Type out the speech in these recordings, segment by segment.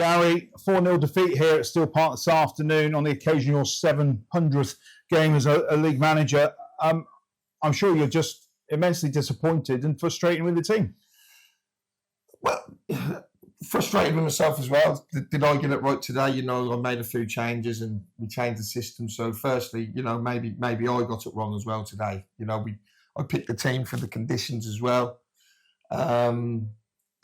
Gary, 4-0 defeat here at Steel Park this afternoon on the occasion of your 700th game as a league manager. I'm sure you're just immensely disappointed and frustrated with the team. Well, frustrated with myself as well. Did I get it right today? I made a few changes and we changed the system. So firstly, maybe I got it wrong as well today. I picked the team for the conditions as well.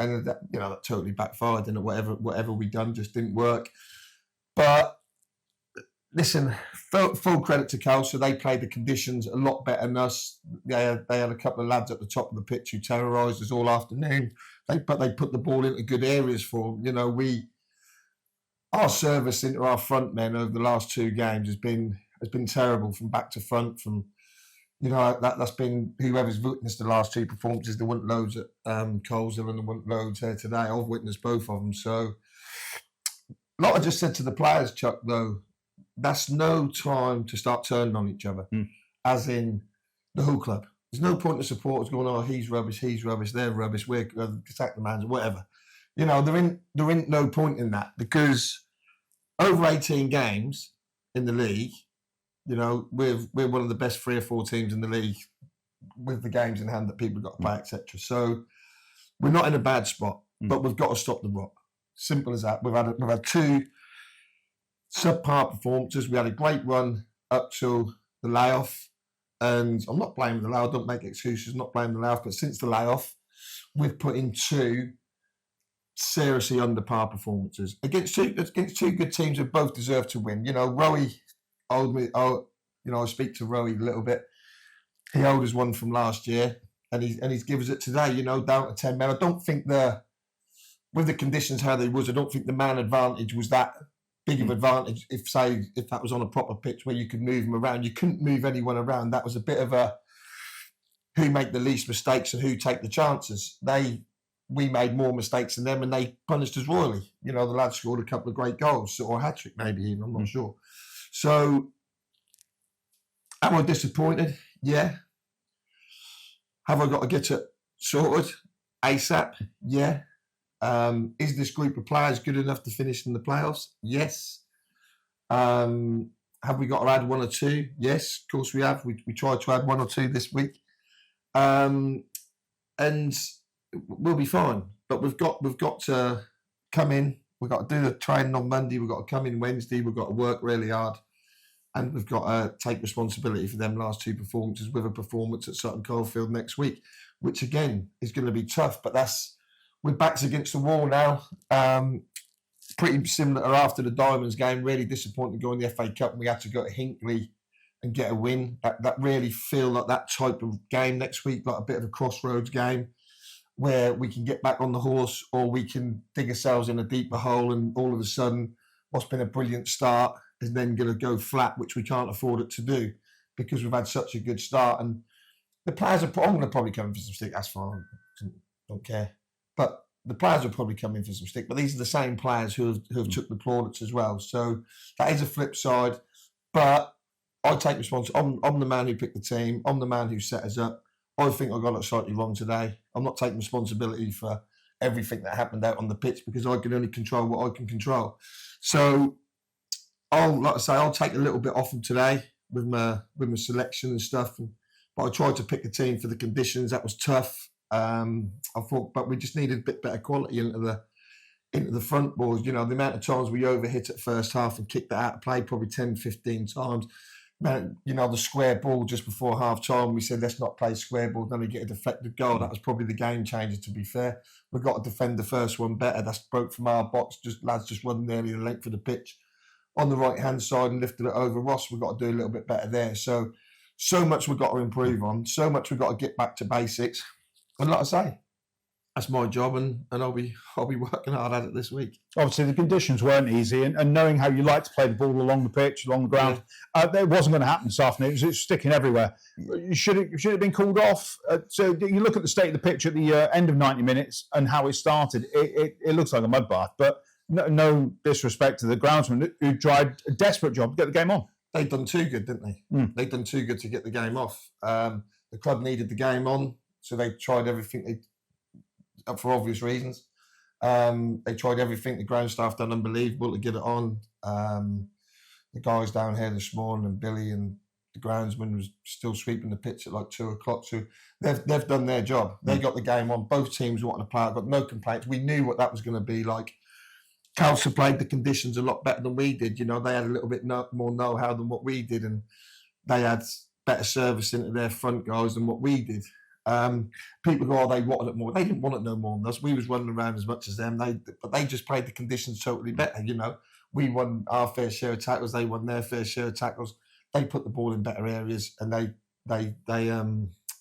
And that totally backfired, and whatever we done just didn't work. But listen, full credit to Khalsa. They played the conditions a lot better than us. They had a couple of lads at the top of the pitch who terrorised us all afternoon. But they put the ball into good areas for them. Our service into our front men over the last 2 games has been terrible from back to front. That's been whoever's witnessed the last 2 performances. There weren't loads at Coleshill and there weren't loads here today. I've witnessed both of them. So, like I just said to the players, Chuck, though, that's no time to start turning on each other, as in the whole club. There's no point in supporters going, oh, he's rubbish, they're rubbish, we're attack the man, whatever. There ain't no point in that, because over 18 games in the league, we're one of the best 3 or 4 teams in the league with the games in hand that people have got to play, etc. So we're not in a bad spot, but we've got to stop the rot. Simple as that. We've had 2 subpar performances. We had a great run up till the layoff. And I'm not blaming the layoff, don't make excuses, not blaming the layoff, but since the layoff, we've put in 2 seriously under par performances against two good teams who both deserve to win. Rowie owed me, I speak to Rowie a little bit. He owed us one from last year, and he's given us it today, down to 10 men. I don't think with the conditions how they was, I don't think the man advantage was that big of advantage if that was on a proper pitch where you could move them around. You couldn't move anyone around. That was a bit of a who make the least mistakes and who take the chances. We made more mistakes than them and they punished us royally. The lads scored a couple of great goals, or a hat-trick maybe even, I'm not sure. So, am I disappointed? Yeah. Have I got to get it sorted ASAP? Yeah. Is this group of players good enough to finish in the playoffs? Yes. Have we got to add 1 or 2? Yes, of course we have. We tried to add 1 or 2 this week, and we'll be fine. But we've got to come in. We've got to do the training on Monday. We've got to come in Wednesday. We've got to work really hard, and we've got to take responsibility for them last 2 performances with a performance at Sutton Coldfield next week, which again is going to be tough. But we're backs against the wall now. Pretty similar to after the Diamonds game. Really disappointed going the FA Cup and we had to go to Hinckley and get a win. That really feel like that type of game next week, like a bit of a crossroads game where we can get back on the horse or we can dig ourselves in a deeper hole and all of a sudden what's been a brilliant start is then going to go flat, which we can't afford it to do because we've had such a good start. And the players I'm going to probably come in for some stick. That's fine. Don't care. But the players will probably come in for some stick. But these are the same players who have took the plaudits as well. So that is a flip side. But I take responsibility. I'm the man who picked the team. I'm the man who set us up. I think I got it slightly wrong today. I'm not taking responsibility for everything that happened out on the pitch because I can only control what I can control. So I'll take a little bit off them today with my selection and stuff. But I tried to pick a team for the conditions. That was tough. I thought, but we just needed a bit better quality into the front balls. The amount of times we overhit at first half and kicked that out of play probably 10, 15 times. Man, the square ball just before half time, we said, let's not play square ball, then we get a deflected goal. That was probably the game changer, to be fair. We've got to defend the first one better. That's broke from our box. Lads just run nearly the length of the pitch on the right-hand side and lifted it over Ross. We've got to do a little bit better there. So much we've got to improve on. So much we've got to get back to basics. And like I say, that's my job, and I'll be working hard at it this week. Obviously, the conditions weren't easy, and knowing how you like to play the ball along the pitch, along the ground, it wasn't going to happen this afternoon. It was sticking everywhere. Should it have been called off? So you look at the state of the pitch at the end of 90 minutes and how it started. It looks like a mud bath, but no disrespect to the groundsman who tried a desperate job to get the game on. They'd done too good, didn't they? They'd done too good to get the game off. The club needed the game on. So they tried everything for obvious reasons. They tried everything. The ground staff done unbelievable to get it on. The guys down here this morning, and Billy and the groundsman was still sweeping the pitch at like 2 o'clock. So they've done their job. They got the game on. Both teams wanted to play. I've got no complaints. We knew what that was going to be like. Khalsa played the conditions a lot better than we did. You know, they had a little bit more know-how than what we did, and they had better service into their front guys than what we did. People go, they wanted it more. They didn't want it no more than us. We was running around as much as them. But they just played the conditions totally better. You know, we won our fair share of tackles. They won their fair share of tackles. They put the ball in better areas, and they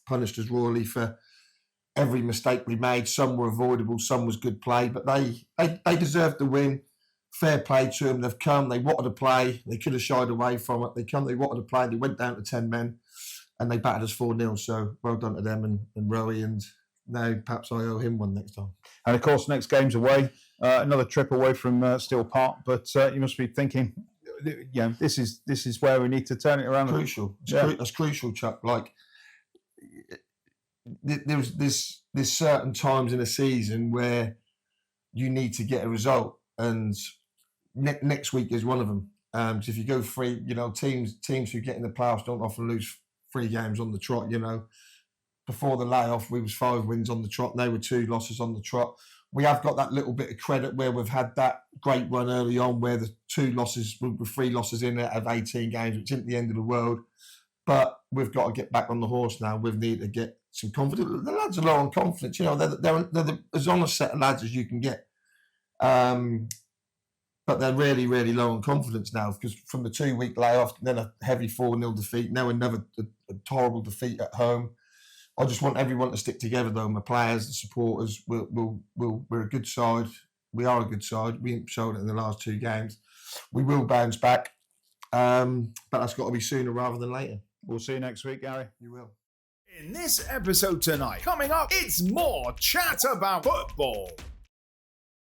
punished us royally for every mistake we made. Some were avoidable, some was good play, but they deserved the win. Fair play to them. They've come. They wanted to play. They could have shied away from it. They come. They wanted to play. They went down to 10 men, and they battered us 4-0. So well done to them and Rowie. And now perhaps I owe him one next time. And of course, next game's away. Another trip away from Steel Park. But you must be thinking, this is where we need to turn it around. Crucial. That's crucial, Chuck. Like there's certain times in a season where you need to get a result, and next week is one of them. So if you go 3, teams who get in the playoffs don't often lose 3 games on the trot. You know, before the layoff, we was 5 wins on the trot. They were 2 losses on the trot. We have got that little bit of credit where we've had that great run early on, where the 3 losses in out of 18 games, which isn't the end of the world. But we've got to get back on the horse now. We need to get some confidence. The lads are low on confidence. You know, they're as honest set of lads as you can get. But they're really, really low on confidence now, because from the 2-week layoff, then a heavy 4-0 defeat, now another a horrible defeat at home. I just want everyone to stick together, though. My players, the supporters, we're a good side. We are a good side. We haven't shown it in the last 2 games. We will bounce back, but that's got to be sooner rather than later. We'll see you next week, Gary. You will. In this episode tonight, coming up, it's more chat about football.